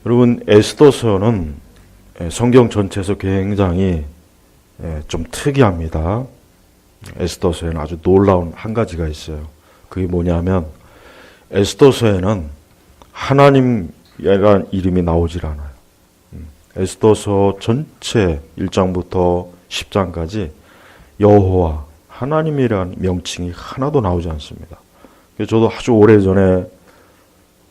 여러분, 에스더서는 성경 전체에서 굉장히 좀 특이합니다. 에스더서에는 아주 놀라운 한 가지가 있어요. 그게 뭐냐면 에스더서에는 하나님이라는 이름이 나오질 않아요. 에스더서 전체 1장부터 10장까지 여호와 하나님이라는 명칭이 하나도 나오지 않습니다. 저도 아주 오래전에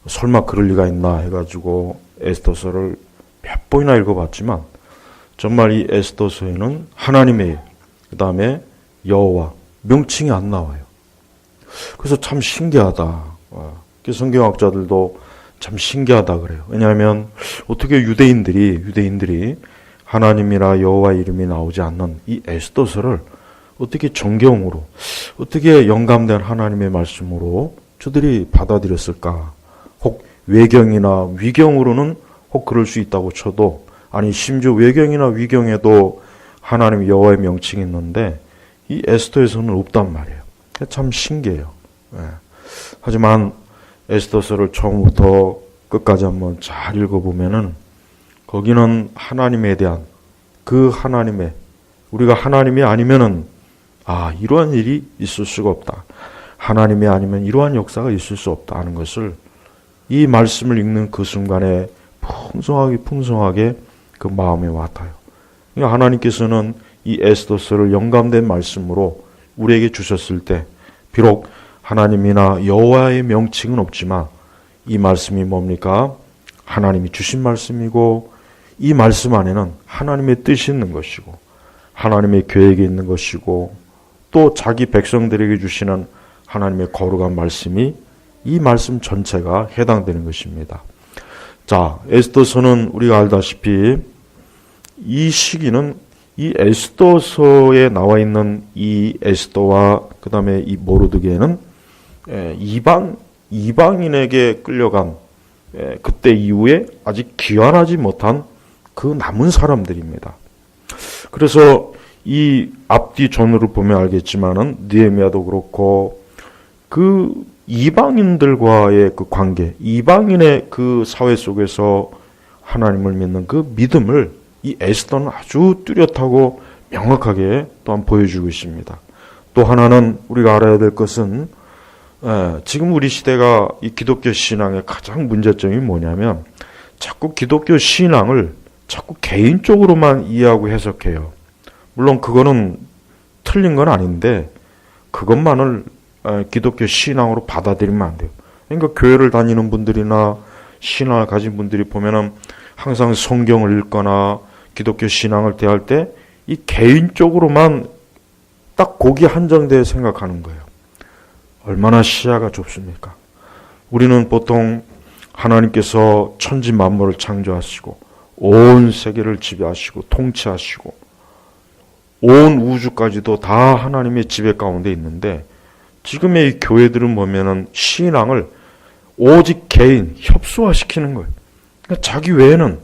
설마 그럴 리가 있나 해가지고 에스더서를 몇 번이나 읽어봤지만 정말 이 에스더서에는 하나님의 그 다음에 여호와 명칭이 안 나와요. 그래서 참 신기하다. 성경학자들도 참 신기하다 그래요. 왜냐하면 어떻게 유대인들이 하나님이나 여호와 이름이 나오지 않는 이 에스더서를 어떻게 정경으로, 어떻게 영감된 하나님의 말씀으로 저들이 받아들였을까? 혹 외경이나 위경으로는 혹 그럴 수 있다고 쳐도, 아니 심지어 외경이나 위경에도 하나님 여호와의 명칭이 있는데 이 에스더에서는 없단 말이에요. 참 신기해요. 하지만 에스더서를 처음부터 끝까지 한번 잘 읽어보면은 거기는 하나님에 대한 그 하나님의, 우리가 하나님이 아니면은 이러한 일이 있을 수가 없다. 하나님이 아니면 이러한 역사가 있을 수 없다 하는 것을 이 말씀을 읽는 그 순간에 풍성하게 그 마음에 와닿아요. 하나님께서는 이 에스더서를 영감된 말씀으로 우리에게 주셨을 때 비록 하나님이나 여호와의 명칭은 없지만 이 말씀이 뭡니까? 하나님이 주신 말씀이고 이 말씀 안에는 하나님의 뜻이 있는 것이고 하나님의 계획이 있는 것이고 또 자기 백성들에게 주시는 하나님의 거룩한 말씀이 이 말씀 전체가 해당되는 것입니다. 자, 에스더서는 우리가 알다시피 이 시기는 이 에스더서에 나와 있는 이 에스더와 그 다음에 이 모르드게는 이방인에게 끌려간 그때 이후에 아직 귀환하지 못한 그 남은 사람들입니다. 그래서 이 앞뒤 전후를 보면 알겠지만은 느헤미야도 그렇고 그 이방인들과의 그 관계, 이방인의 그 사회 속에서 하나님을 믿는 그 믿음을 이 에스더는 아주 뚜렷하고 명확하게 또한 보여주고 있습니다. 또 하나는 우리가 알아야 될 것은 지금 우리 시대가 이 기독교 신앙의 가장 문제점이 뭐냐면 자꾸 기독교 신앙을 자꾸 개인적으로만 이해하고 해석해요. 물론 그거는 틀린 건 아닌데 그것만을 기독교 신앙으로 받아들이면 안 돼요. 그러니까 교회를 다니는 분들이나 신앙을 가진 분들이 보면은 항상 성경을 읽거나 기독교 신앙을 대할 때 이 개인적으로만 딱 거기에 한정되어 생각하는 거예요. 얼마나 시야가 좁습니까? 우리는 보통 하나님께서 천지 만물을 창조하시고 온 세계를 지배하시고 통치하시고 온 우주까지도 다 하나님의 지배 가운데 있는데 지금의 이 교회들은 보면은 신앙을 오직 개인 협소화시키는 거예요. 그러니까 자기 외에는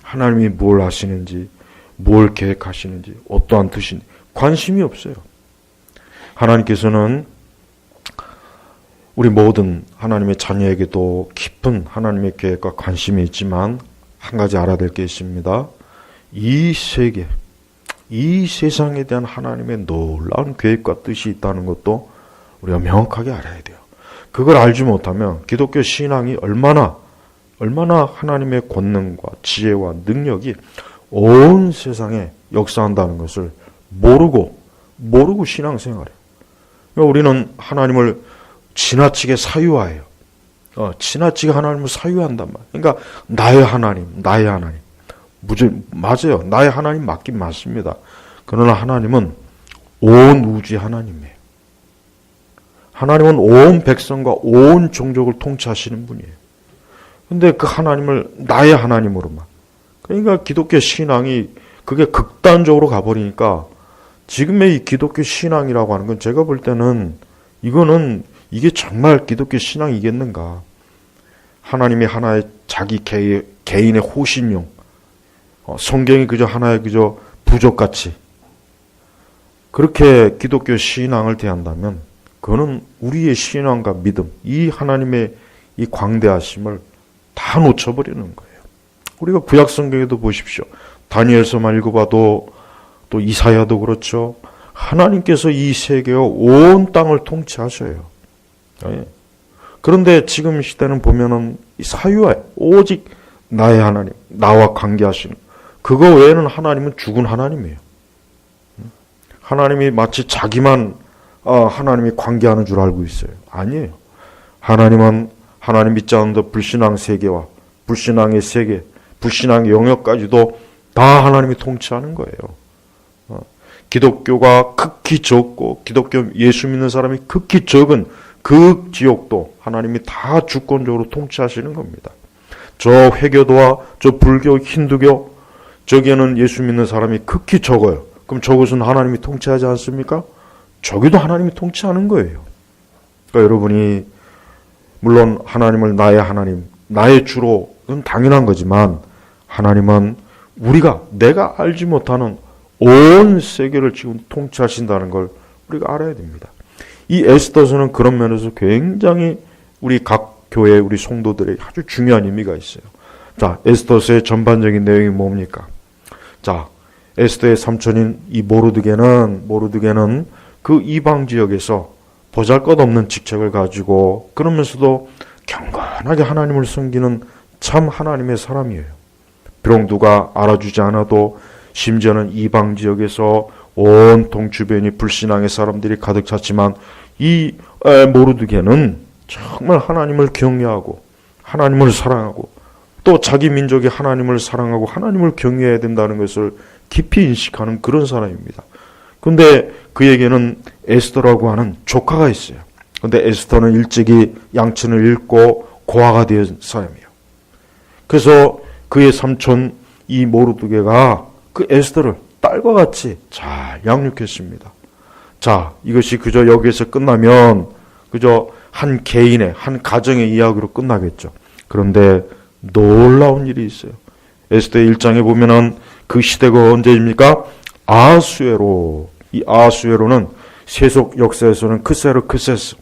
하나님이 뭘 하시는지, 뭘 계획하시는지, 어떠한 뜻인지 관심이 없어요. 하나님께서는 우리 모든 하나님의 자녀에게도 깊은 하나님의 계획과 관심이 있지만 한 가지 알아야 될 게 있습니다. 이 세계, 이 세상에 대한 하나님의 놀라운 계획과 뜻이 있다는 것도 우리가 명확하게 알아야 돼요. 그걸 알지 못하면 기독교 신앙이 얼마나 하나님의 권능과 지혜와 능력이 온 세상에 역사한다는 것을 모르고 신앙생활해요. 그러니까 우리는 하나님을 지나치게 사유화해요. 지나치게 하나님을 사유한단 말이에요. 그러니까 나의 하나님. 맞아요. 나의 하나님 맞긴 맞습니다. 그러나 하나님은 온 우주의 하나님이에요. 하나님은 온 백성과 온 종족을 통치하시는 분이에요. 근데 그 하나님을 나의 하나님으로만. 그러니까 기독교 신앙이 그게 극단적으로 가버리니까 지금의 이 기독교 신앙이라고 하는 건 제가 볼 때는 이게 정말 기독교 신앙이겠는가. 하나님이 하나의 자기 개인의 호신용, 성경이 그저 하나의 부족같이 그렇게 기독교 신앙을 대한다면 그거는 우리의 신앙과 믿음, 이 하나님의 이 광대하심을 다 놓쳐버리는 거예요. 우리가 구약 성경에도 보십시오. 다니엘서만 읽어봐도 또 이사야도 그렇죠. 하나님께서 이 세계와 온 땅을 통치하셔요. 예. 그런데 지금 시대는 보면은 사유에 오직 나의 하나님, 나와 관계하시는 그거 외에는 하나님은 죽은 하나님이에요. 하나님이 마치 자기만 하나님이 관계하는 줄 알고 있어요. 아니에요. 하나님은 하나님 믿지 않는 불신앙 세계와 불신앙의 세계, 불신앙의 영역까지도 다 하나님이 통치하는 거예요. 기독교가 극히 적고 기독교 예수 믿는 사람이 극히 적은 그 지역도 하나님이 다 주권적으로 통치하시는 겁니다. 저 회교도와 저 불교, 힌두교 저기에는 예수 믿는 사람이 극히 적어요. 그럼 저것은 하나님이 통치하지 않습니까? 저기도 하나님이 통치하는 거예요. 그러니까 여러분이 물론 하나님을 나의 하나님, 나의 주로는 당연한 거지만 하나님은 내가 알지 못하는 온 세계를 지금 통치하신다는 걸 우리가 알아야 됩니다. 이 에스더서는 그런 면에서 굉장히 우리 각 교회 우리 성도들에게 아주 중요한 의미가 있어요. 자, 에스더서의 전반적인 내용이 뭡니까? 자, 에스더의 삼촌인 이 모르드게는 그 이방 지역에서 보잘것없는 직책을 가지고 그러면서도 경건하게 하나님을 섬기는 참 하나님의 사람이에요. 비록 누가 알아주지 않아도 심지어는 이방 지역에서 온통 주변이 불신앙의 사람들이 가득 찼지만 이 모르드게는 정말 하나님을 경외하고 하나님을 사랑하고 또 자기 민족이 하나님을 사랑하고 하나님을 경외해야 된다는 것을 깊이 인식하는 그런 사람입니다. 그런데 그에게는 에스더라고 하는 조카가 있어요. 그런데 에스더는 일찍이 양친을 잃고 고아가 된 사람이에요. 그래서 그의 삼촌 이 모르드게가 그 에스더를 딸과 같이 잘 양육했습니다. 자, 이것이 그저 여기에서 끝나면 그저 한 개인의 한 가정의 이야기로 끝나겠죠. 그런데 놀라운 일이 있어요. 에스더의 1장에 보면은 그 시대가 언제입니까? 아하수에로. 이 아하수에로는 세속 역사에서는 크세스.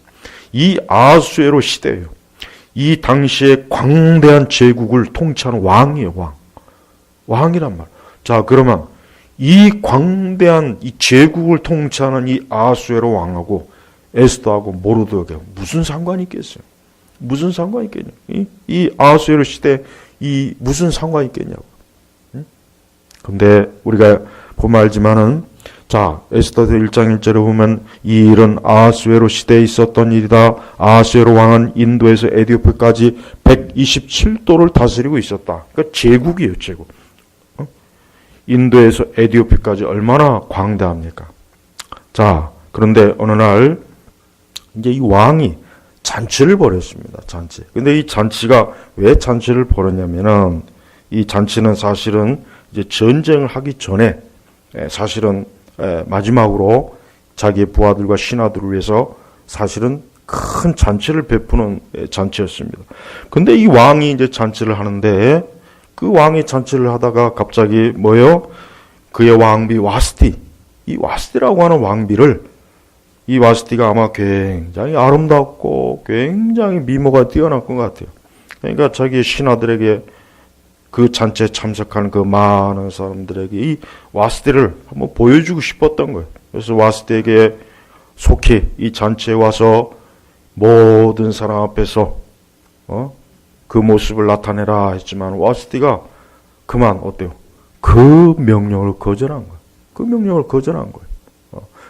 이 아하수에로 시대예요. 이 당시에 광대한 제국을 통치하는 왕이에요, 왕. 왕이란 말. 자, 그러면 이 광대한 이 제국을 통치하는 이 아하수에로 왕하고 에스더하고 모르드게 무슨 상관이 있겠어요? 무슨 상관이 있겠냐? 이 아하수에로 시대 이 무슨 상관이 있겠냐고. 근데 우리가 보면 알지만은 자, 에스더서 1장 1절에 보면 이 일은 아하수에로 시대에 있었던 일이다. 아하수에로 왕은 인도에서 에디오피까지 127도를 다스리고 있었다. 그러니까 제국이에요, 제국. 인도에서 에디오피까지 얼마나 광대합니까? 자, 그런데 어느 날 이제 이 왕이 잔치를 벌였습니다. 잔치. 근데 이 잔치가 왜 잔치를 벌였냐면은 이 잔치는 사실은 이제 전쟁을 하기 전에 사실은 마지막으로 자기의 부하들과 신하들을 위해서 사실은 큰 잔치를 베푸는 잔치였습니다. 근데 이 왕이 이제 잔치를 하는데 그 왕이 잔치를 하다가 갑자기 뭐예요? 그의 왕비 와스티, 이 와스티라고 하는 왕비를 이 와스티가 아마 굉장히 아름답고 굉장히 미모가 뛰어난 것 같아요. 그러니까 자기의 신하들에게 그 잔치에 참석하는 그 많은 사람들에게 이 와스티를 한번 보여주고 싶었던 거예요. 그래서 와스티에게 속히 이 잔치에 와서 모든 사람 앞에서 그 모습을 나타내라 했지만 와스티가 그만 어때요? 그 명령을 거절한 거예요. 그 명령을 거절한 거예요.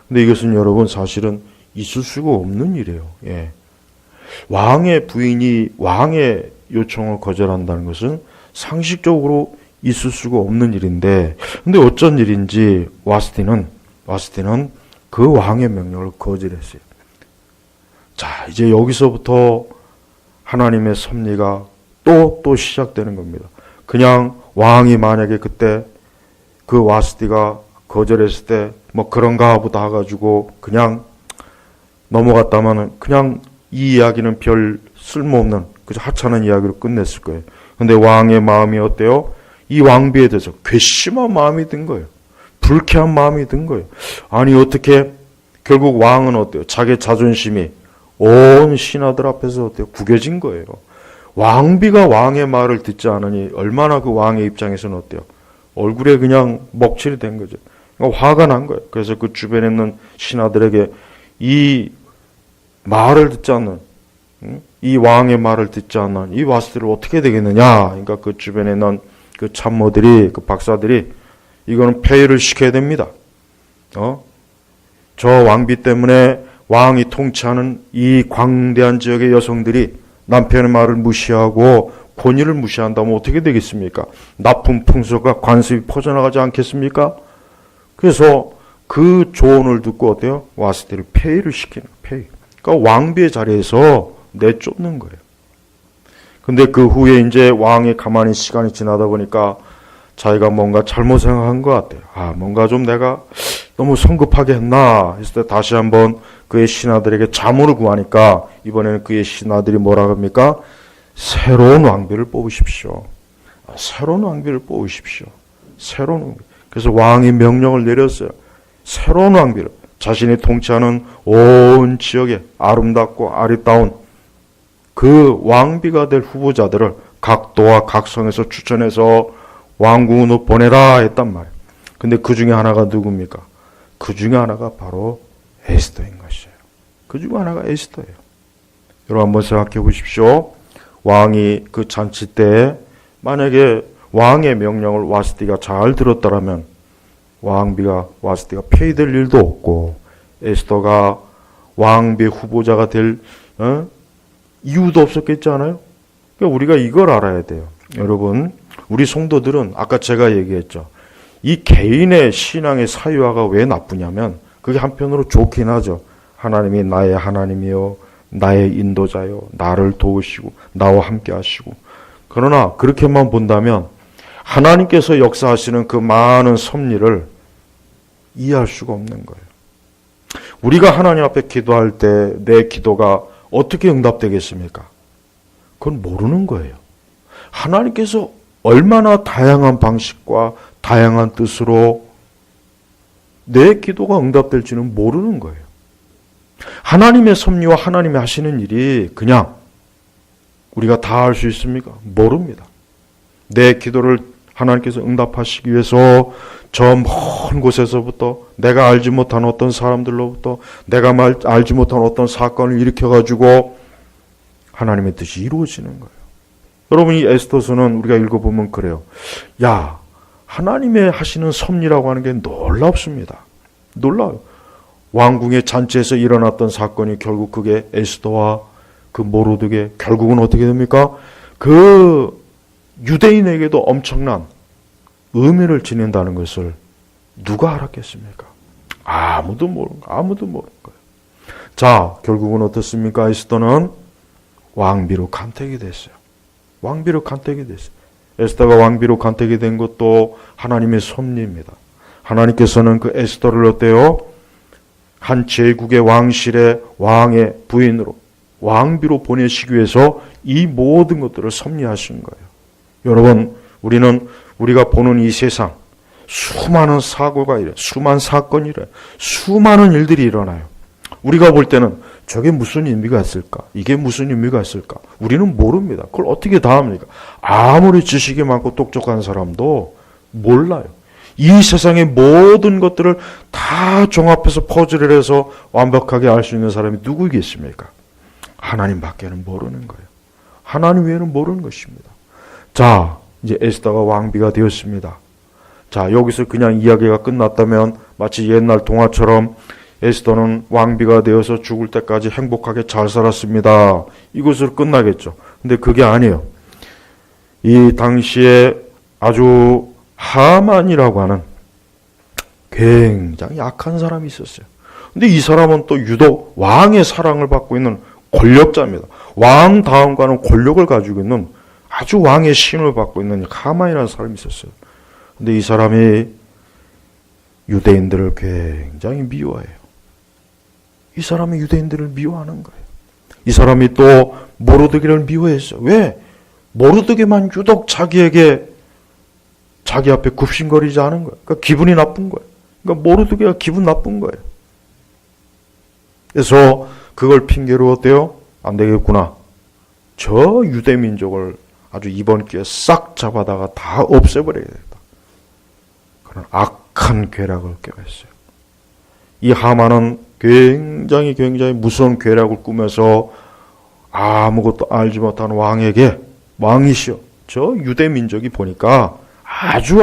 근데 이것은 여러분 사실은 있을 수가 없는 일이에요. 예. 왕의 부인이 왕의 요청을 거절한다는 것은 상식적으로 있을 수가 없는 일인데, 근데 어쩐 일인지 와스티는 그 왕의 명령을 거절했어요. 자, 이제 여기서부터 하나님의 섭리가 또 시작되는 겁니다. 그냥 왕이 만약에 그때 그 와스티가 거절했을 때 뭐 그런가 보다 해가지고 그냥 넘어갔다마는 그냥 이 이야기는 별 쓸모없는 그저 하찮은 이야기로 끝냈을 거예요. 근데 왕의 마음이 어때요? 이 왕비에 대해서 괘씸한 마음이 든 거예요. 불쾌한 마음이 든 거예요. 아니 어떻게 결국 왕은 어때요? 자기 자존심이 온 신하들 앞에서 어때요? 구겨진 거예요. 왕비가 왕의 말을 듣지 않으니 얼마나 그 왕의 입장에서는 어때요? 얼굴에 그냥 먹칠이 된 거죠. 그러니까 화가 난 거예요. 그래서 그 주변에 있는 신하들에게 이 말을 듣지 않는, 이 왕의 말을 듣지 않는 이 와스티를 어떻게 되겠느냐. 그러니까 그 주변에 있는 그 참모들이, 그 박사들이 이거는 폐위를 시켜야 됩니다. 저 왕비 때문에 왕이 통치하는 이 광대한 지역의 여성들이 남편의 말을 무시하고 권위를 무시한다면 어떻게 되겠습니까? 나쁜 풍속과 관습이 퍼져나가지 않겠습니까? 그래서 그 조언을 듣고 어때요? 와스티를 폐위를 시키는, 폐위. 그러니까 왕비의 자리에서 내쫓는 거예요. 근데 그 후에 이제 왕이 가만히 시간이 지나다 보니까 자기가 뭔가 잘못 생각한 것 같아요. 뭔가 좀 내가 너무 성급하게 했나 했을 때 다시 한번 그의 신하들에게 자문을 구하니까 이번에는 그의 신하들이 뭐라 합니까? 새로운 왕비를 뽑으십시오. 새로운 왕비를 뽑으십시오. 새로운 왕비. 그래서 왕이 명령을 내렸어요. 새로운 왕비를, 자신이 통치하는 온 지역에 아름답고 아리따운 그 왕비가 될 후보자들을 각 도와 각 성에서 추천해서 왕궁으로 보내라 했단 말이에요. 근데 그 중에 하나가 누굽니까? 그 중에 하나가 바로 에스더인 것이에요. 그 중에 하나가 에스더예요. 여러분 한번 생각해 보십시오. 왕이 그 잔치 때 만약에 왕의 명령을 와스티가 잘 들었다라면 와스티가 폐위될 일도 없고 에스더가 왕비 후보자가 될 이유도 없었겠지 않아요? 그러니까 우리가 이걸 알아야 돼요. 여러분, 우리 성도들은 아까 제가 얘기했죠. 이 개인의 신앙의 사유화가 왜 나쁘냐면 그게 한편으로 좋긴 하죠. 하나님이 나의 하나님이요, 나의 인도자요, 나를 도우시고 나와 함께 하시고. 그러나 그렇게만 본다면 하나님께서 역사하시는 그 많은 섭리를 이해할 수가 없는 거예요. 우리가 하나님 앞에 기도할 때 내 기도가 어떻게 응답되겠습니까? 그건 모르는 거예요. 하나님께서 얼마나 다양한 방식과 다양한 뜻으로 내 기도가 응답될지는 모르는 거예요. 하나님의 섭리와 하나님이 하시는 일이 그냥 우리가 다 할 수 있습니까? 모릅니다. 내 기도를 하나님께서 응답하시기 위해서 저 먼 곳에서부터 내가 알지 못한 어떤 사람들로부터 내가 알지 못한 어떤 사건을 일으켜가지고 하나님의 뜻이 이루어지는 거예요. 여러분, 이 에스더서는 우리가 읽어보면 그래요. 하나님의 하시는 섭리라고 하는 게 놀랍습니다. 놀라워요. 왕궁의 잔치에서 일어났던 사건이 결국 그게 에스더와 그 모르드게 결국은 어떻게 됩니까? 그 유대인에게도 엄청난 의미를 지닌다는 것을 누가 알았겠습니까? 아무도 모르는 거예요. 자, 결국은 어떻습니까? 에스더는 왕비로 간택이 됐어요. 왕비로 간택이 됐어요. 에스더가 왕비로 간택이 된 것도 하나님의 섭리입니다. 하나님께서는 그 에스더를 어때요? 한 제국의 왕실의 왕의 부인으로 왕비로 보내시기 위해서 이 모든 것들을 섭리하신 거예요. 여러분, 우리가 보는 이 세상 수많은 사고가 일어나요. 수많은 사건이 일어나요. 수많은 일들이 일어나요. 우리가 볼 때는 저게 무슨 의미가 있을까? 이게 무슨 의미가 있을까? 우리는 모릅니다. 그걸 어떻게 다 합니까? 아무리 지식이 많고 똑똑한 사람도 몰라요. 이 세상의 모든 것들을 다 종합해서 퍼즐을 해서 완벽하게 알 수 있는 사람이 누구겠습니까? 하나님밖에는 모르는 거예요. 하나님 외에는 모르는 것입니다. 자, 이제 에스더가 왕비가 되었습니다. 자, 여기서 그냥 이야기가 끝났다면 마치 옛날 동화처럼 에스더는 왕비가 되어서 죽을 때까지 행복하게 잘 살았습니다. 이것으로 끝나겠죠. 근데 그게 아니에요. 이 당시에 아주 하만이라고 하는 굉장히 악한 사람이 있었어요. 근데 이 사람은 또 유독 왕의 사랑을 받고 있는 권력자입니다. 왕 다음과는 권력을 가지고 있는 아주 왕의 신을 받고 있는 하만이라는 사람이 있었어요. 근데 이 사람이 유대인들을 굉장히 미워해요. 이 사람이 유대인들을 미워하는 거예요. 이 사람이 또 모르드게를 미워했어요. 왜? 모르드게만 유독 자기 앞에 굽신거리지 않은 거예요. 그러니까 기분이 나쁜 거예요. 그러니까 모르드게가 기분 나쁜 거예요. 그래서 그걸 핑계로 어때요? 안 되겠구나. 저 유대 민족을 아주 이번 기회에 싹 잡아다가 다 없애버려야겠다. 그런 악한 계략을 꾀했어요. 이 하만은 굉장히 무서운 계략을 꾸며서 아무것도 알지 못한 왕에게, 왕이시여, 저 유대 민족이 보니까 아주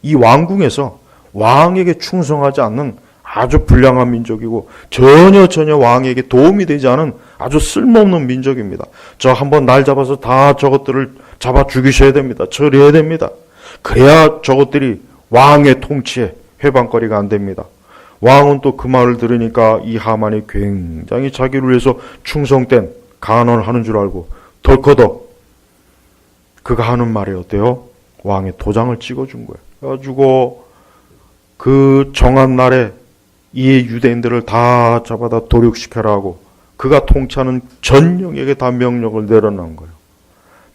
이 왕궁에서 왕에게 충성하지 않는 아주 불량한 민족이고 전혀 왕에게 도움이 되지 않은 아주 쓸모없는 민족입니다. 저 한번 날 잡아서 다 저것들을 잡아 죽이셔야 됩니다. 처리해야 됩니다. 그래야 저것들이 왕의 통치에 해방거리가 안 됩니다. 왕은 또 그 말을 들으니까 이 하만이 굉장히 자기를 위해서 충성된 간언을 하는 줄 알고 덜커덕 그가 하는 말이 어때요? 왕의 도장을 찍어준 거예요. 그래가지고 그 정한 날에 이 유대인들을 다 잡아다 도륙시켜라 하고 그가 통치하는 전 영역에 다 명령을 내려놓은 거예요.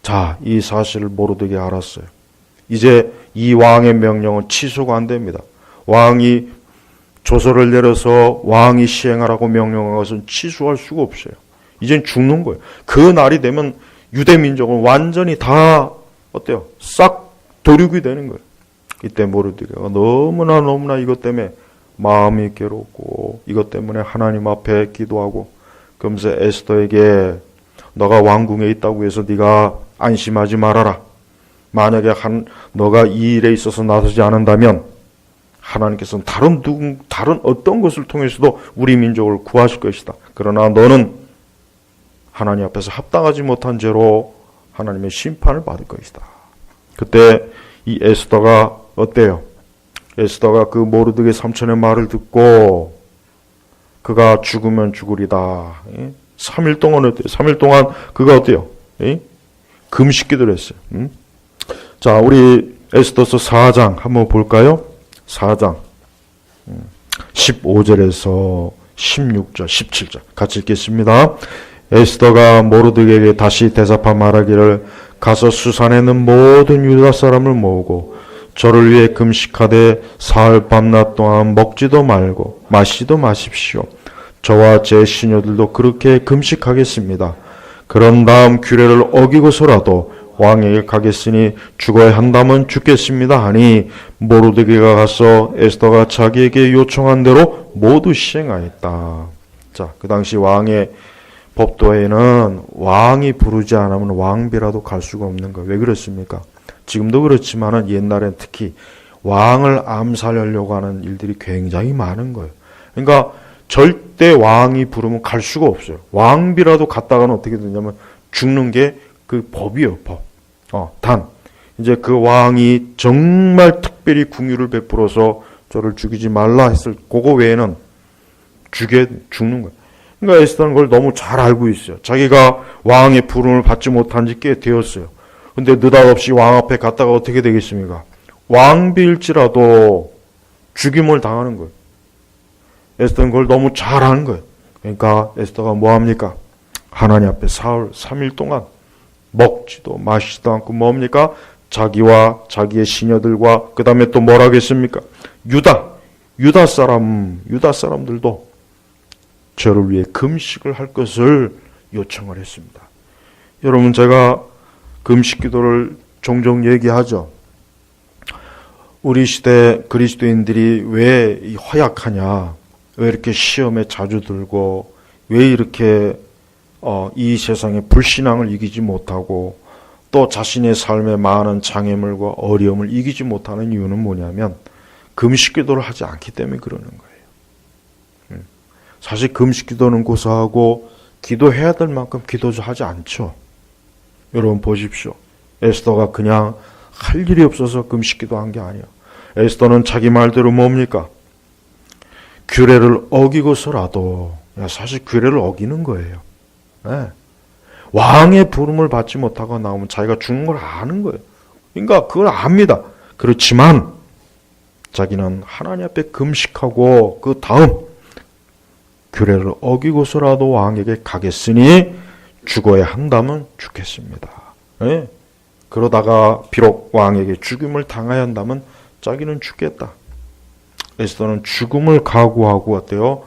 자, 이 사실을 모르드게 알았어요. 이제 이 왕의 명령은 취소가 안 됩니다. 왕이 조서를 내려서 왕이 시행하라고 명령한 것은 취소할 수가 없어요. 이젠 죽는 거예요. 그 날이 되면 유대 민족은 완전히 다 어때요? 싹 도륙이 되는 거예요. 이때 모르드게가 너무나 이것 때문에 마음이 괴롭고 이것 때문에 하나님 앞에 기도하고 그러면서 에스더에게 너가 왕궁에 있다고 해서 네가 안심하지 말아라. 만약에 너가 이 일에 있어서 나서지 않는다면 하나님께서는 다른 어떤 것을 통해서도 우리 민족을 구하실 것이다. 그러나 너는 하나님 앞에서 합당하지 못한 죄로 하나님의 심판을 받을 것이다. 그때 이 에스더가 어때요? 에스더가 그 모르드게 삼촌의 말을 듣고 그가 죽으면 죽으리다. 3일 동안 어때요? 3일 동안 그가 어때요? 금식 기도를 했어요. 자, 우리 에스더서 4장 한번 볼까요? 4장 15절에서 16절, 17절 같이 읽겠습니다. 에스더가 모르드게에게 다시 대답하 말하기를 가서 수산에 있는 모든 유다 사람을 모으고 저를 위해 금식하되 사흘 밤낮 동안 먹지도 말고 마시지도 마십시오. 저와 제 시녀들도 그렇게 금식하겠습니다. 그런 다음 규례를 어기고서라도 왕에게 가겠으니 죽어야 한다면 죽겠습니다 하니 모르드게가 가서 에스더가 자기에게 요청한 대로 모두 시행하였다. 자, 그 당시 왕의 법도에는 왕이 부르지 않으면 왕비라도 갈 수가 없는 거예요. 왜 그렇습니까? 지금도 그렇지만은 옛날엔 특히 왕을 암살하려고 하는 일들이 굉장히 많은 거예요. 그러니까 절대 왕이 부르면 갈 수가 없어요. 왕비라도 갔다가는 어떻게 되냐면 죽는 게 그 법이에요, 법. 단 이제 그 왕이 정말 특별히 궁유를 베풀어서 저를 죽이지 말라 했을 그거 외에는 죽는 거예요. 그러니까 에스더는 그걸 너무 잘 알고 있어요. 자기가 왕의 부름을 받지 못한 지 꽤 되었어요. 근데 느닷없이 왕 앞에 갔다가 어떻게 되겠습니까? 왕비일지라도 죽임을 당하는 거예요. 에스더는 그걸 너무 잘 아는 거예요. 그러니까 에스더가 뭐합니까? 하나님 앞에 사흘 3일 동안 먹지도 마시지도 않고 뭡니까? 자기와 자기의 시녀들과 그 다음에 또 뭘 하겠습니까? 유다 사람들도 저를 위해 금식을 할 것을 요청을 했습니다. 여러분, 제가 금식 기도를 종종 얘기하죠. 우리 시대 그리스도인들이 왜 허약하냐, 왜 이렇게 시험에 자주 들고, 왜 이렇게 이 세상의 불신앙을 이기지 못하고 또 자신의 삶에 많은 장애물과 어려움을 이기지 못하는 이유는 뭐냐면 금식 기도를 하지 않기 때문에 그러는 거예요. 사실 금식 기도는 고사하고 기도해야 될 만큼 기도를 하지 않죠. 여러분 보십시오. 에스더가 그냥 할 일이 없어서 금식 기도한 게 아니에요. 에스더는 자기 말대로 뭡니까? 규례를 어기고서라도, 사실 규례를 어기는 거예요. 네. 왕의 부름을 받지 못하고 나오면 자기가 죽는 걸 아는 거예요. 그러니까 그걸 압니다. 그렇지만 자기는 하나님 앞에 금식하고 그 다음 규례를 어기고서라도 왕에게 가겠으니 죽어야 한다면 죽겠습니다. 네. 그러다가 비록 왕에게 죽임을 당해야 한다면 자기는 죽겠다. 에스더는 죽음을 각오하고 어때요?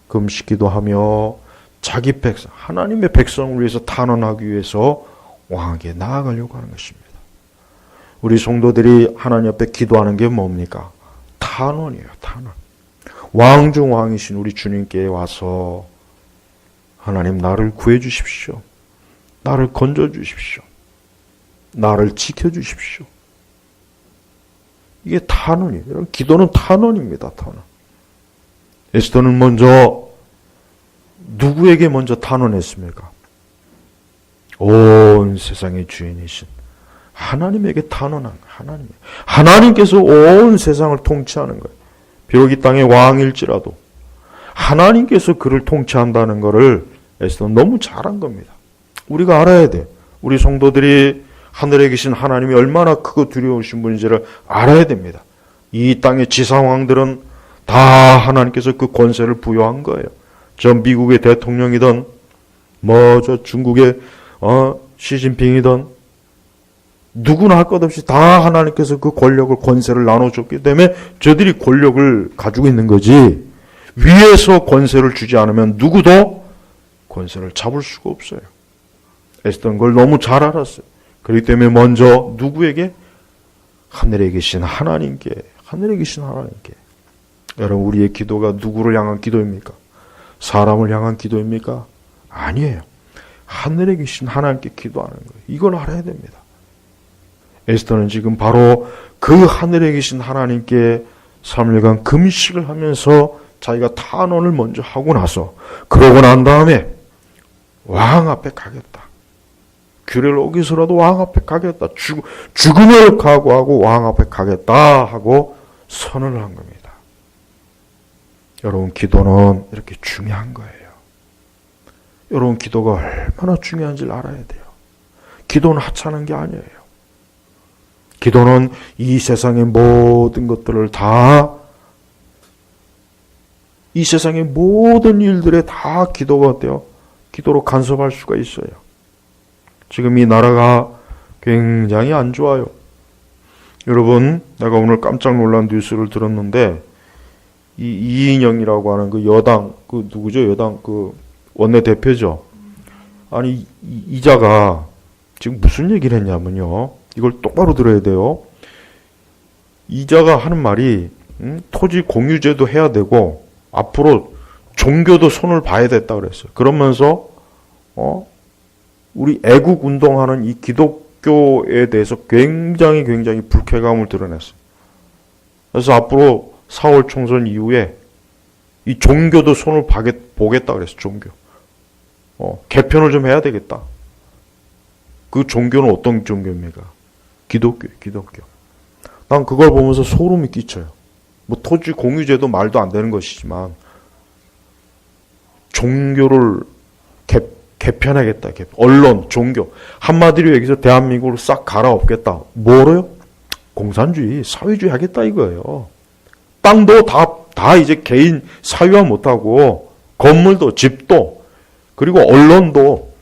금식기도 하며 자기 백성, 하나님의 백성을 위해서 탄원하기 위해서 왕에게 나아가려고 하는 것입니다. 우리 성도들이 하나님 앞에 기도하는 게 뭡니까? 탄원이에요. 탄원. 왕 중 왕이신 우리 주님께 와서 하나님 나를 구해 주십시오. 나를 건져 주십시오. 나를 지켜 주십시오. 이게 탄원이에요. 기도는 탄원입니다. 탄원. 에스더는 먼저 누구에게 먼저 탄원했습니까? 온 세상의 주인이신 하나님에게 탄원한 거예요. 하나님께서 온 세상을 통치하는 거예요. 비록 이 땅의 왕일지라도 하나님께서 그를 통치한다는 것을 에스더는 너무 잘한 겁니다. 우리가 알아야 돼요. 우리 성도들이 하늘에 계신 하나님이 얼마나 크고 두려우신 분인지를 알아야 됩니다. 이 땅의 지상왕들은 다 하나님께서 그 권세를 부여한 거예요. 저 미국의 대통령이든 저 중국의 시진핑이든 누구나 할 것 없이 다 하나님께서 그 권력을 권세를 나눠줬기 때문에 저들이 권력을 가지고 있는 거지, 위에서 권세를 주지 않으면 누구도 권세를 잡을 수가 없어요. 에스더는 걸 너무 잘 알았어요. 그렇기 때문에 먼저 누구에게? 하늘에 계신 하나님께. 여러분, 우리의 기도가 누구를 향한 기도입니까? 사람을 향한 기도입니까? 아니에요. 하늘에 계신 하나님께 기도하는 거예요. 이걸 알아야 됩니다. 에스더는 지금 바로 그 하늘에 계신 하나님께 3일간 금식을 하면서 자기가 탄원을 먼저 하고 나서, 그러고 난 다음에 왕 앞에 가겠다. 규례를 어기서라도 왕 앞에 가겠다. 죽음을 각오하고 왕 앞에 가겠다 하고 선언을 한 겁니다. 여러분, 기도는 이렇게 중요한 거예요. 여러분, 기도가 얼마나 중요한지를 알아야 돼요. 기도는 하찮은 게 아니에요. 기도는 이 세상의 모든 것들을 다, 이 세상의 모든 일들에 다 기도가 어때요? 기도로 간섭할 수가 있어요. 지금 이 나라가 굉장히 안 좋아요. 여러분, 내가 오늘 깜짝 놀란 뉴스를 들었는데, 이인영이라고 하는 그 여당, 누구죠? 여당 원내대표죠. 아니, 이자가 지금 무슨 얘기를 했냐면요. 이걸 똑바로 들어야 돼요. 이자가 하는 말이, 토지 공유제도 해야 되고, 앞으로 종교도 손을 봐야 됐다 그랬어요. 그러면서, 우리 애국 운동하는 이 기독교에 대해서 굉장히 불쾌감을 드러냈어요. 그래서 앞으로 4월 총선 이후에 이 종교도 손을 보겠다 그랬어요. 종교. 개편을 좀 해야 되겠다. 그 종교는 어떤 종교입니까? 기독교. 난 그걸 보면서 소름이 끼쳐요. 뭐 토지 공유제도 말도 안 되는 것이지만 종교를 개편하겠다. 언론, 종교. 한마디로 얘기해서 대한민국을 싹 갈아엎겠다. 뭐로요? 공산주의, 사회주의 하겠다 이거예요. 땅도 다 이제 개인 사유화 못하고, 건물도, 집도, 그리고 언론도,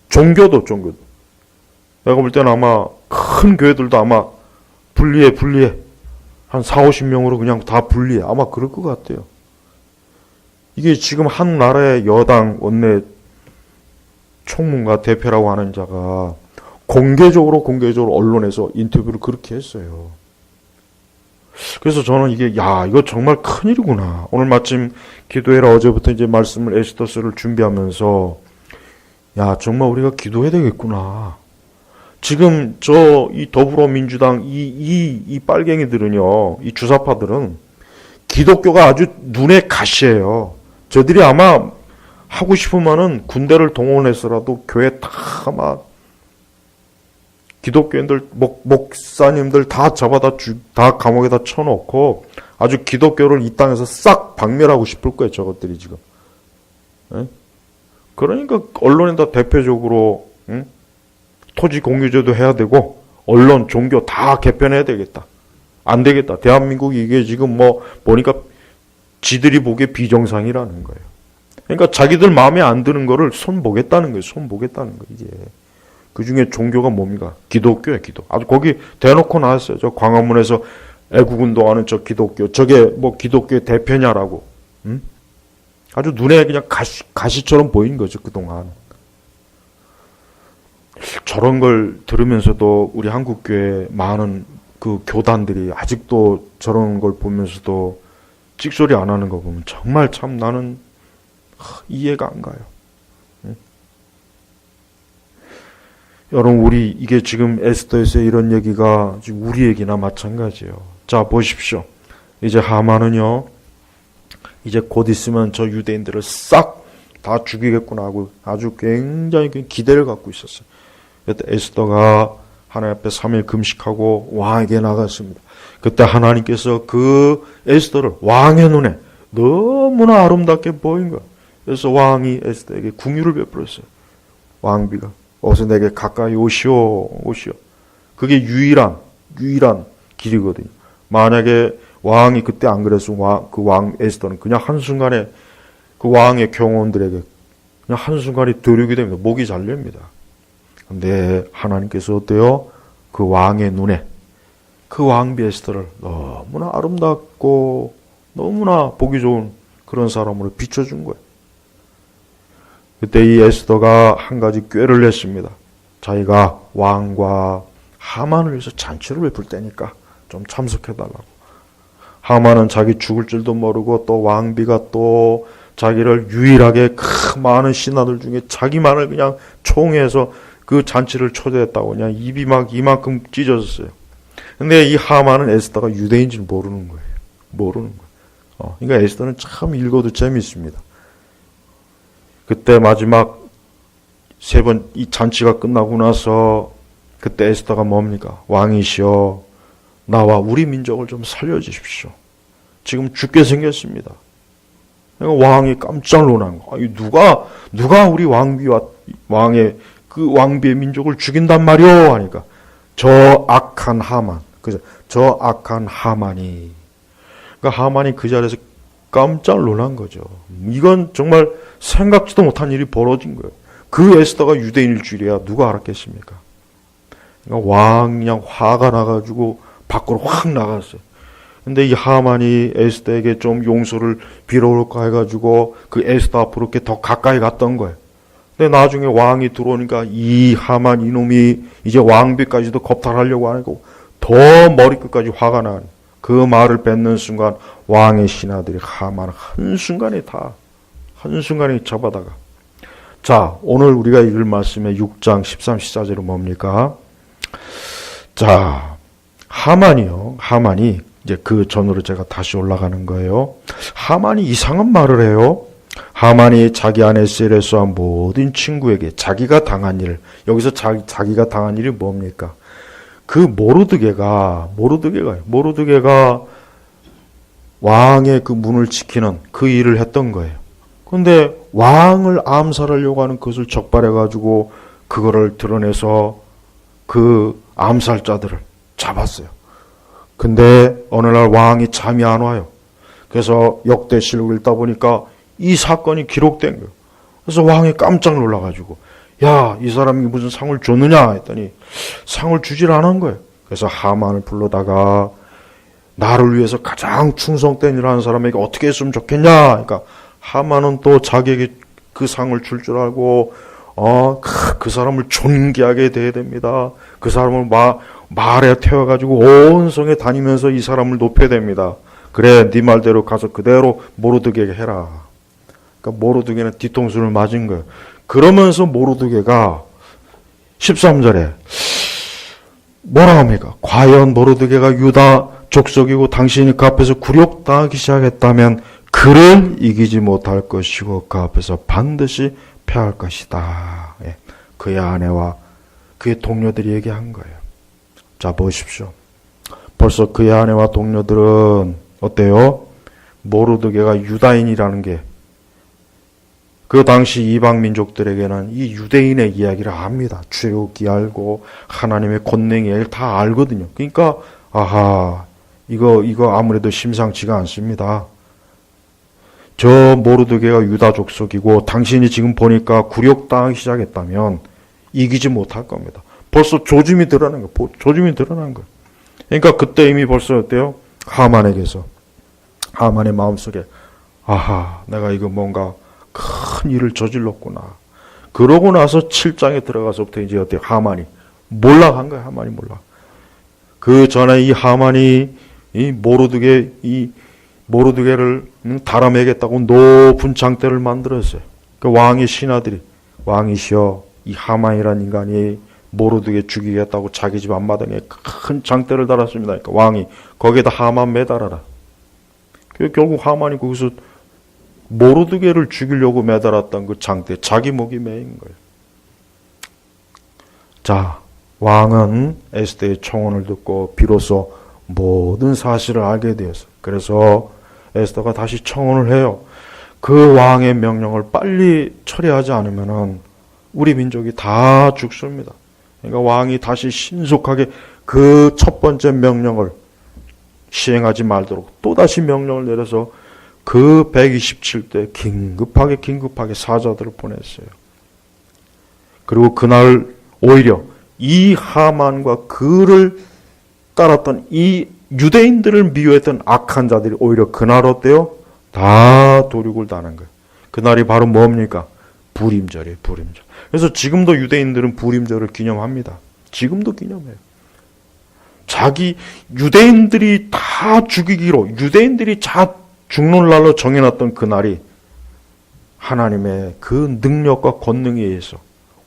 종교도. 내가 볼 때는 아마 큰 교회들도 아마 분리해. 한 40-50명으로 그냥 다 분리해. 아마 그럴 것 같아요. 이게 지금 한 나라의 여당 원내 총무가 대표라고 하는 자가 공개적으로 언론에서 인터뷰를 그렇게 했어요. 그래서 저는 이거 정말 큰일이구나. 오늘 마침 기도해라 어제부터 이제 말씀을 에스더서를 준비하면서, 정말 우리가 기도해야 되겠구나. 지금 이 더불어민주당 이 빨갱이들은요, 이 주사파들은 기독교가 아주 눈에 가시예요. 저들이 아마 하고 싶으면은 군대를 동원해서라도 교회 다 아마 기독교인들, 목사님들 다 잡아다 다 감옥에다 쳐놓고 아주 기독교를 이 땅에서 싹 박멸하고 싶을 거예요, 저것들이 지금. 네? 그러니까 언론에다 대표적으로, 토지 공유제도 해야 되고, 언론, 종교 다 개편해야 되겠다. 안 되겠다. 대한민국이 이게 지금 보니까 지들이 보기에 비정상이라는 거예요. 그러니까 자기들 마음에 안 드는 거를 손보겠다는 거예요. 이게. 그 중에 종교가 뭡니까? 기독교예요, 기도. 아주 거기 대놓고 나왔어요. 저 광화문에서 애국운동하는 저 기독교. 저게 기독교의 대표냐라고. 아주 눈에 그냥 가시처럼 보인 거죠, 그동안. 저런 걸 들으면서도 우리 한국교회 많은 그 교단들이 아직도 저런 걸 보면서도 찍소리 안 하는 거 보면 정말 참 나는 이해가 안 가요. 여러분, 우리 이게 지금 에스더에서 이런 얘기가 지금 우리 얘기나 마찬가지예요. 자, 보십시오. 이제 하만은요, 이제 곧 있으면 저 유대인들을 싹 다 죽이겠구나 하고 아주 굉장히 기대를 갖고 있었어요. 그때 에스더가 하나님 앞에 3일 금식하고 왕에게 나갔습니다. 그때 하나님께서 그 에스더를 왕의 눈에 너무나 아름답게 보인 거예요. 그래서 왕이 에스더에게 궁유를 베풀었어요. 왕비가 어서 내게 가까이 오시오. 그게 유일한 길이거든요. 만약에 왕이 그때 안 그랬으면 그 왕 에스더는 그냥 한순간에 그 왕의 경호원들에게 그냥 한순간에 도륙이 됩니다. 목이 잘립니다. 근데 하나님께서 어때요? 그 왕의 눈에 그 왕비 에스더를 너무나 아름답고 너무나 보기 좋은 그런 사람으로 비춰준 거예요. 그때 이 에스더가 한 가지 꾀를 냈습니다. 자기가 왕과 하만을 위해서 잔치를 베풀 때니까 좀 참석해달라고. 하만은 자기 죽을 줄도 모르고 또 왕비가 또 자기를 유일하게 그 많은 신하들 중에 자기만을 그냥 총회해서 그 잔치를 초대했다고 그냥 입이 막 이만큼 찢어졌어요. 근데 이 하만은 에스더가 유대인지는 모르는 거예요. 그러니까 에스더는 참 읽어도 재미있습니다. 그때 마지막 세 번 이 잔치가 끝나고 나서 그때 에스더가 뭡니까? 왕이시여, 나와 우리 민족을 좀 살려주십시오. 지금 죽게 생겼습니다. 그러니까 왕이 깜짝 놀란 거. 아니, 누가 우리 왕비와 왕의 그 왕비의 민족을 죽인단 말이오 하니까 저 악한 하만, 그죠? 저 악한 하만이. 그러니까 하만이 그 자리에서 깜짝 놀란 거죠. 이건 정말 생각지도 못한 일이 벌어진 거예요. 그 에스더가 유대인일 줄이야 누가 알았겠습니까? 그러니까 왕 그냥 화가 나가지고 밖으로 확 나갔어요. 근데 이 하만이 에스더에게 좀 용서를 빌어올까 해가지고 그 에스더 앞으로 이렇게 더 가까이 갔던 거예요. 근데 나중에 왕이 들어오니까 이 하만 이놈이 이제 왕비까지도 겁탈하려고 하고 더 머리끝까지 화가 나는 그 말을 뱉는 순간 왕의 신하들이 하만을 한순간에 잡아다가. 자, 오늘 우리가 읽을 말씀의 6장 13, 14절은 뭡니까? 자, 하만이 이제 그 전으로 제가 다시 올라가는 거예요. 하만이 이상한 말을 해요. 하만이 자기 아내 에스더와 모든 친구에게 자기가 당한 일, 여기서 자기가 당한 일이 뭡니까? 그 모르드게가 왕의 그 문을 지키는 그 일을 했던 거예요. 그런데 왕을 암살하려고 하는 것을 적발해가지고 그거를 드러내서 그 암살자들을 잡았어요. 근데 어느 날 왕이 잠이 안 와요. 그래서 역대실록을 읽다 보니까 이 사건이 기록된 거예요. 그래서 왕이 깜짝 놀라가지고 야, 이 사람이 무슨 상을 줬느냐 했더니 상을 주질 않은 거예요. 그래서 하만을 불러다가 나를 위해서 가장 충성된 일을 하는 사람에게 어떻게 했으면 좋겠냐. 그러니까 하만은 또 자기에게 그 상을 줄 알고 그 사람을 존귀하게 대해야 됩니다. 그 사람을 말에 태워가지고 온 성에 다니면서 이 사람을 높여야 됩니다. 그래, 네 말대로 가서 그대로 모르드게에게 해라. 그러니까 모르드게는 뒤통수를 맞은 거예요. 그러면서 모르드게가 13절에 뭐라 합니까? 과연 모르드게가 유다 족속이고 당신이 그 앞에서 굴욕당하기 시작했다면 그를 이기지 못할 것이고 그 앞에서 반드시 패할 것이다. 예. 그의 아내와 그의 동료들이 얘기한 거예요. 자, 보십시오. 벌써 그의 아내와 동료들은 어때요? 모르드게가 유다인이라는 게 그 당시 이방 민족들에게는 이 유대인의 이야기를 압니다. 죄옥이 알고 하나님의 권능의 일 다 알거든요. 그러니까 아하, 이거 아무래도 심상치가 않습니다. 저 모르드게가 유다 족속이고 당신이 지금 보니까 굴욕당하기 시작했다면 이기지 못할 겁니다. 벌써 조짐이 드러난 거예요. 그러니까 그때 이미 벌써 어때요? 하만의 마음속에 아하, 내가 이거 뭔가 큰 일을 저질렀구나. 그러고 나서 7장에 들어가서부터 이제 어때요? 하만이 몰락한 거야. 하만이 몰락. 그 전에 이 하만이 이 모르드게를 달아매겠다고 높은 장대를 만들었어요. 그 왕의 신하들이, 왕이시여, 이 하만이라는 인간이 모르드게 죽이겠다고 자기 집 앞마당에 큰 장대를 달았습니다. 그러니까 왕이 거기에다 하만 매달아라. 결국 하만이 거기서 모르드게를 죽이려고 매달았던 그 장대, 자기 목이 매인 거예요. 자, 왕은 에스더의 청혼을 듣고 비로소 모든 사실을 알게 되었어요. 그래서 에스더가 다시 청혼을 해요. 그 왕의 명령을 빨리 처리하지 않으면 우리 민족이 다 죽습니다. 그러니까 왕이 다시 신속하게 그 첫 번째 명령을 시행하지 말도록 또다시 명령을 내려서 그 127대 긴급하게 사자들을 보냈어요. 그리고 그날 오히려 이 하만과 그를 따랐던 이 유대인들을 미워했던 악한 자들이 오히려 그날 어때요? 다 도륙을 당한 거예요. 그날이 바로 뭡니까? 불임절이에요. 불임절. 그래서 지금도 유대인들은 불임절을 기념합니다. 지금도 기념해요. 자기 유대인들이 다 죽이기로, 유대인들이 다 죽는 날로 정해놨던 그날이 하나님의 그 능력과 권능에 의해서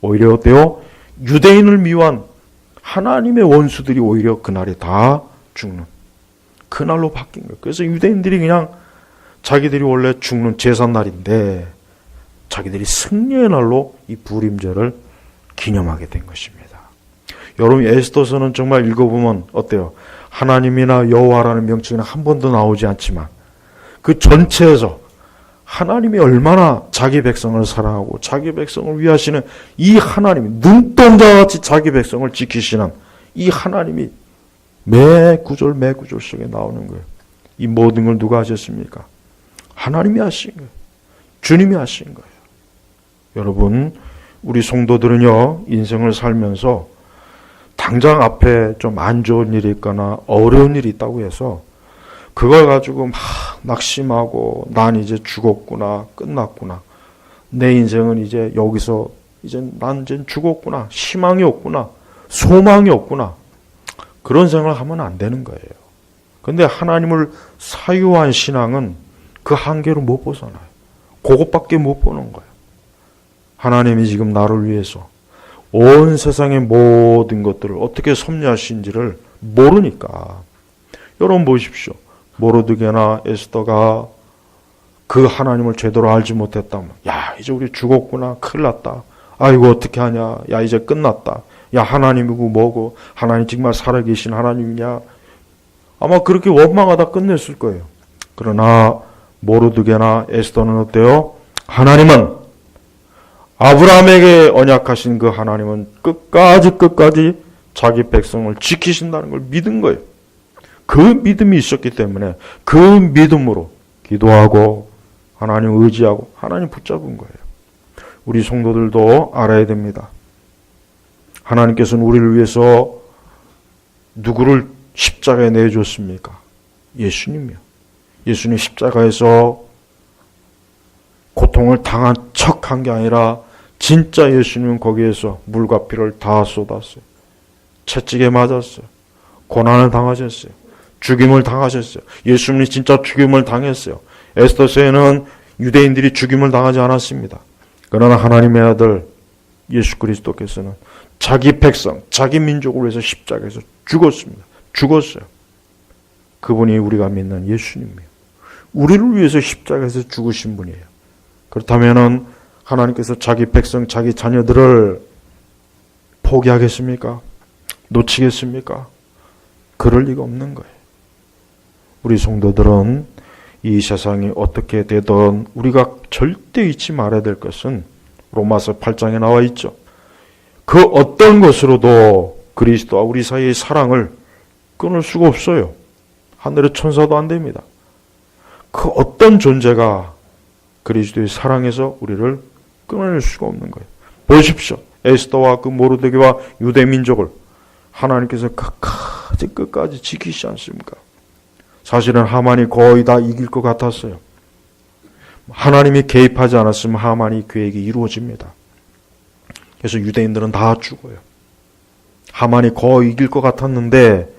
오히려 어때요? 유대인을 미워한 하나님의 원수들이 오히려 그날이 다 죽는 그날로 바뀐 거예요. 그래서 유대인들이 그냥 자기들이 원래 죽는 제삿날인데 자기들이 승리의 날로 이 불임절을 기념하게 된 것입니다. 여러분, 에스더서는 정말 읽어보면 어때요? 하나님이나 여호와라는 명칭은 한 번도 나오지 않지만 그 전체에서 하나님이 얼마나 자기 백성을 사랑하고 자기 백성을 위하시는 이 하나님이 눈동자 같이 자기 백성을 지키시는 이 하나님이 매 구절 속에 나오는 거예요. 이 모든 걸 누가 하셨습니까? 하나님이 하신 거예요. 주님이 하신 거예요. 여러분, 우리 성도들은요, 인생을 살면서 당장 앞에 좀 안 좋은 일이 있거나 어려운 일이 있다고 해서 그걸 가지고 막 낙심하고 난 이제 죽었구나, 끝났구나, 내 인생은 이제 여기서 난 이제 죽었구나, 희망이 없구나, 소망이 없구나, 그런 생각을 하면 안 되는 거예요. 근데 하나님을 사유한 신앙은 그 한계로 못 벗어나요. 그것밖에 못 보는 거예요. 하나님이 지금 나를 위해서 온 세상의 모든 것들을 어떻게 섭리하신지를 모르니까. 여러분 보십시오. 모르드게나 에스더가 그 하나님을 제대로 알지 못했다면, 야, 이제 우리 죽었구나, 큰일 났다, 아이고 어떻게 하냐, 야 이제 끝났다, 야 하나님이고 뭐고, 하나님 정말 살아계신 하나님이냐, 아마 그렇게 원망하다 끝냈을 거예요. 그러나 모르드게나 에스더는 어때요? 하나님은, 아브라함에게 언약하신 그 하나님은 끝까지 자기 백성을 지키신다는 걸 믿은 거예요. 그 믿음이 있었기 때문에 그 믿음으로 기도하고 하나님 의지하고 하나님 붙잡은 거예요. 우리 성도들도 알아야 됩니다. 하나님께서는 우리를 위해서 누구를 십자가에 내줬습니까? 예수님이요. 예수님 십자가에서 고통을 당한 척한 게 아니라 진짜 예수님은 거기에서 물과 피를 다 쏟았어요. 채찍에 맞았어요. 고난을 당하셨어요. 죽임을 당하셨어요. 예수님이 진짜 죽임을 당했어요. 에스더서에는 유대인들이 죽임을 당하지 않았습니다. 그러나 하나님의 아들 예수 그리스도께서는 자기 백성, 자기 민족을 위해서 십자가에서 죽었습니다. 죽었어요. 그분이 우리가 믿는 예수님이에요. 우리를 위해서 십자가에서 죽으신 분이에요. 그렇다면 하나님께서 자기 백성, 자기 자녀들을 포기하겠습니까? 놓치겠습니까? 그럴 리가 없는 거예요. 우리 성도들은 이 세상이 어떻게 되든 우리가 절대 잊지 말아야 될 것은 로마서 8장에 나와 있죠. 그 어떤 것으로도 그리스도와 우리 사이의 사랑을 끊을 수가 없어요. 하늘의 천사도 안 됩니다. 그 어떤 존재가 그리스도의 사랑에서 우리를 끊어낼 수가 없는 거예요. 보십시오. 에스더와 그 모르드게와 유대 민족을 하나님께서 끝까지 지키시지 않습니까? 사실은 하만이 거의 다 이길 것 같았어요. 하나님이 개입하지 않았으면 하만이 계획이 이루어집니다. 그래서 유대인들은 다 죽어요. 하만이 거의 이길 것 같았는데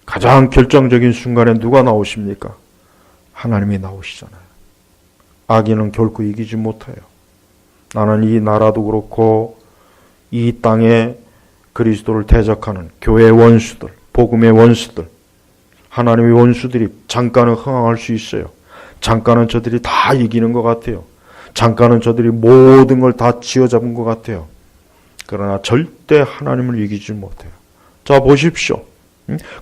가장 결정적인 순간에 누가 나오십니까? 하나님이 나오시잖아요. 악인은 결코 이기지 못해요. 나는 이 나라도 그렇고 이 땅에 그리스도를 대적하는 교회의 원수들, 복음의 원수들, 하나님의 원수들이 잠깐은 흥황할 수 있어요. 잠깐은 저들이 다 이기는 것 같아요. 잠깐은 저들이 모든 걸 다 쥐어잡은 것 같아요. 그러나 절대 하나님을 이기지 못해요. 자, 보십시오.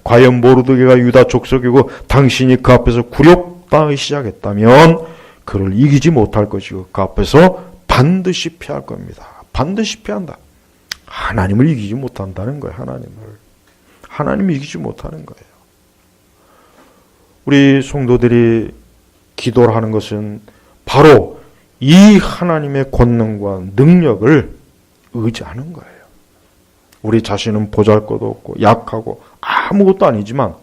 과연 모르드게가 유다 족속이고 당신이 그 앞에서 굴욕당하기 시작했다면 그를 이기지 못할 것이고 그 앞에서 반드시 피할 겁니다. 반드시 피한다. 하나님을 이기지 못한다는 거예요. 하나님을 이기지 못하는 거예요. 우리 성도들이 기도를 하는 것은 바로 이 하나님의 권능과 능력을 의지하는 거예요. 우리 자신은 보잘것없고 약하고 아무것도 아니지만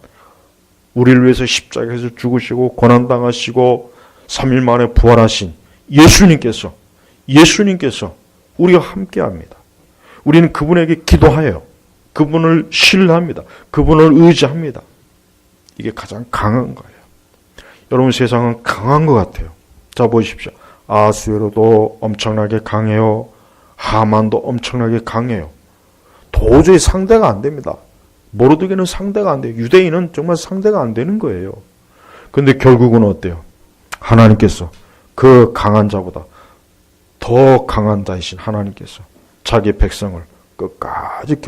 우리를 위해서 십자가에서 죽으시고 고난당하시고 3일 만에 부활하신 예수님께서 우리와 함께합니다. 우리는 그분에게 기도하여요. 그분을 신뢰합니다. 그분을 의지합니다. 이게 가장 강한 거예요. 여러분, 세상은 강한 것 같아요. 자, 보십시오. 아수에로도 엄청나게 강해요. 하만도 엄청나게 강해요. 도저히 상대가 안 됩니다. 모르드게는 상대가 안 돼요. 유대인은 정말 상대가 안 되는 거예요. 근데 결국은 어때요? 하나님께서 그 강한 자보다 더 강한 자이신 하나님께서 자기 백성을 끝까지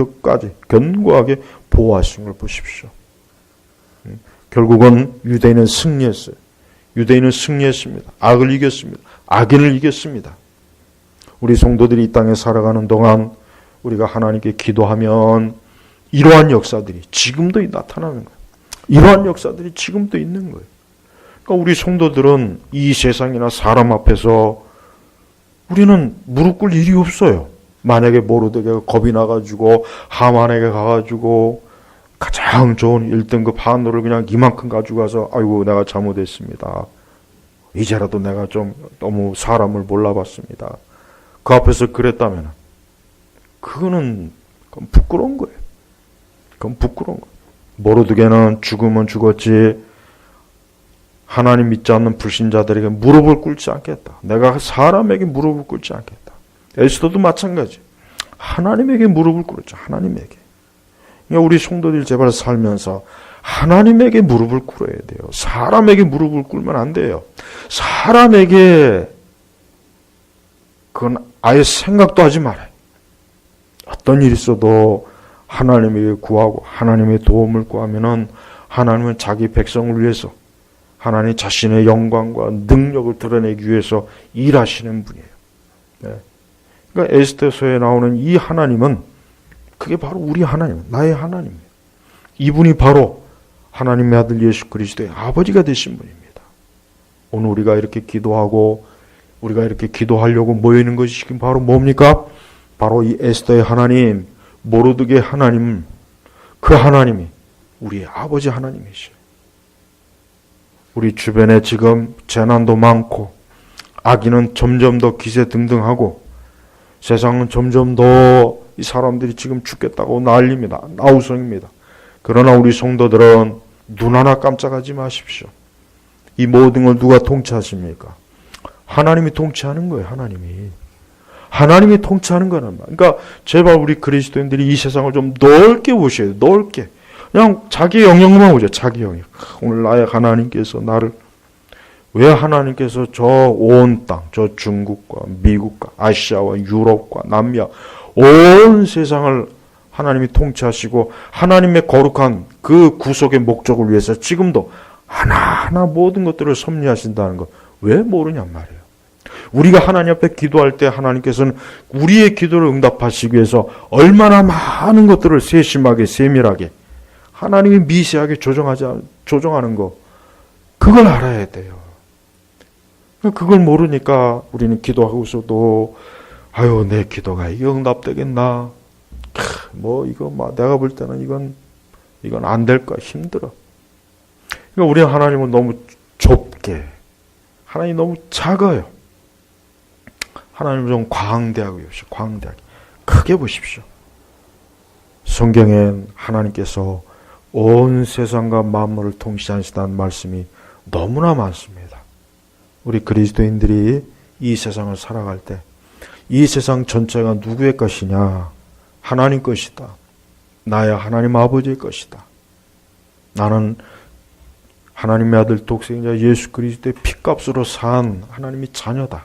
견고하게 보호하신 걸 보십시오. 결국은 유대인은 승리했어요. 유대인은 승리했습니다. 악을 이겼습니다. 악인을 이겼습니다. 우리 성도들이 이 땅에 살아가는 동안 우리가 하나님께 기도하면 이러한 역사들이 지금도 나타나는 거예요. 이러한 역사들이 지금도 있는 거예요. 그러니까 우리 성도들은 이 세상이나 사람 앞에서 우리는 무릎 꿇을 일이 없어요. 만약에 모르드게가 겁이 나가지고 하만에게 가가지고 가장 좋은 1등급 한우를 그냥 이만큼 가지고 가서 아이고 내가 잘못했습니다. 이제라도 내가 좀 너무 사람을 몰라봤습니다. 그 앞에서 그랬다면 그건 부끄러운 거예요. 그건 부끄러운 거예요. 모르드게는 죽으면 죽었지 하나님 믿지 않는 불신자들에게 무릎을 꿇지 않겠다. 내가 사람에게 무릎을 꿇지 않겠다. 에스더도 마찬가지. 하나님에게 무릎을 꿇었죠. 하나님에게. 그러니까 우리 성도들 제발 살면서 하나님에게 무릎을 꿇어야 돼요. 사람에게 무릎을 꿇으면 안 돼요. 사람에게 그건 아예 생각도 하지 말아요. 어떤 일이 있어도 하나님에게 구하고 하나님의 도움을 구하면은 하나님은 자기 백성을 위해서 하나님 자신의 영광과 능력을 드러내기 위해서 일하시는 분이에요. 네. 그러니까 에스더서에 나오는 이 하나님은 그게 바로 우리 하나님, 나의 하나님이에요. 이분이 바로 하나님의 아들 예수 그리스도의 아버지가 되신 분입니다. 오늘 우리가 이렇게 기도하고 우리가 이렇게 기도하려고 모이는 것이 지금 바로 뭡니까? 바로 이 에스더의 하나님, 모르드게의 하나님, 그 하나님이 우리의 아버지 하나님이시죠. 우리 주변에 지금 재난도 많고 악인은 점점 더 기세등등하고 세상은 점점 더 이 사람들이 지금 죽겠다고 난립니다. 나우성입니다. 그러나 우리 성도들은 눈 하나 깜짝하지 마십시오. 이 모든 걸 누가 통치하십니까? 하나님이 통치하는 거예요. 하나님이 통치하는 거란 말이에요. 그러니까 제발 우리 그리스도인들이 이 세상을 좀 넓게 보셔야 돼요. 넓게. 그냥 자기 영역만 보죠. 자기 영역. 오늘 나의 하나님께서 나를 왜 하나님께서 저 온 땅, 저 중국과 미국과 아시아와 유럽과 남미와 온 세상을 하나님이 통치하시고 하나님의 거룩한 그 구속의 목적을 위해서 지금도 하나하나 모든 것들을 섭리하신다는 것 왜 모르냔 말이에요. 우리가 하나님 앞에 기도할 때 하나님께서는 우리의 기도를 응답하시기 위해서 얼마나 많은 것들을 세심하게 세밀하게 하나님이 미세하게 조정하는 거 그걸 알아야 돼요. 그걸 모르니까 우리는 기도하고서도 아유 내 기도가 이게 응답되겠나? 뭐 이거 내가 볼 때는 이건 안 될 거야 힘들어. 그러니까 우리 하나님은 너무 좁게 하나님 너무 작아요. 하나님 좀 광대하고 보십시오. 광대하게. 크게 보십시오. 성경엔 하나님께서 온 세상과 만물을 통치하시다는 말씀이 너무나 많습니다. 우리 그리스도인들이 이 세상을 살아갈 때 이 세상 전체가 누구의 것이냐? 하나님 것이다. 나야 하나님 아버지의 것이다. 나는 하나님의 아들 독생자 예수 그리스도의 피값으로 산 하나님의 자녀다.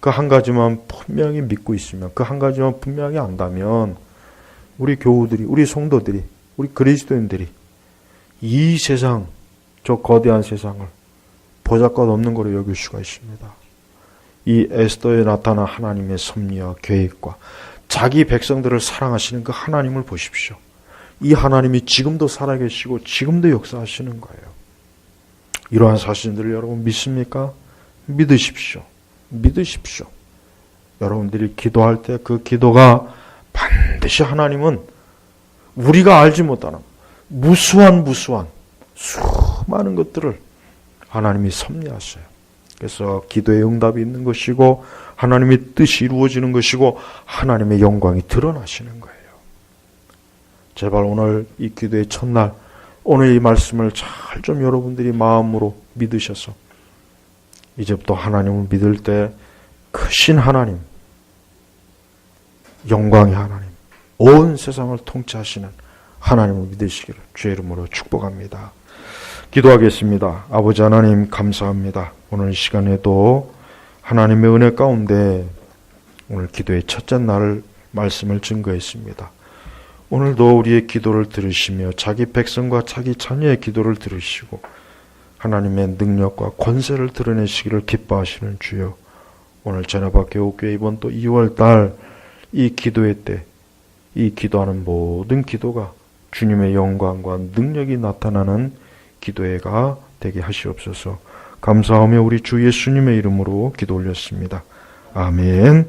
그 한 가지만 분명히 믿고 있으면, 그 한 가지만 분명히 안다면 우리 교우들이, 우리 성도들이, 우리 그리스도인들이 이 세상, 저 거대한 세상을 보잘것 없는 거로 여길 수가 있습니다. 이 에스더에 나타난 하나님의 섭리와 계획과 자기 백성들을 사랑하시는 그 하나님을 보십시오. 이 하나님이 지금도 살아계시고 지금도 역사하시는 거예요. 이러한 사실들을 여러분 믿습니까? 믿으십시오. 믿으십시오. 여러분들이 기도할 때 그 기도가 반드시 하나님은 우리가 알지 못하는 무수한 수많은 것들을 하나님이 섭리하셔요. 그래서 기도의 응답이 있는 것이고 하나님의 뜻이 이루어지는 것이고 하나님의 영광이 드러나시는 거예요. 제발 오늘 이 기도의 첫날, 오늘 이 말씀을 잘 좀 여러분들이 마음으로 믿으셔서 이제부터 하나님을 믿을 때 크신 하나님, 영광의 하나님, 온 세상을 통치하시는 하나님을 믿으시기를 주의 이름으로 축복합니다. 기도하겠습니다. 아버지 하나님 감사합니다. 오늘 시간에도 하나님의 은혜 가운데 오늘 기도의 첫째 날 말씀을 증거했습니다. 오늘도 우리의 기도를 들으시며 자기 백성과 자기 자녀의 기도를 들으시고 하나님의 능력과 권세를 드러내시기를 기뻐하시는 주여, 오늘 제나바 교회 이번 또 2월달 이 기도회 때 이 기도하는 모든 기도가 주님의 영광과 능력이 나타나는 기도회가 되게 하시옵소서. 감사하며 우리 주 예수님의 이름으로 기도 올렸습니다. 아멘.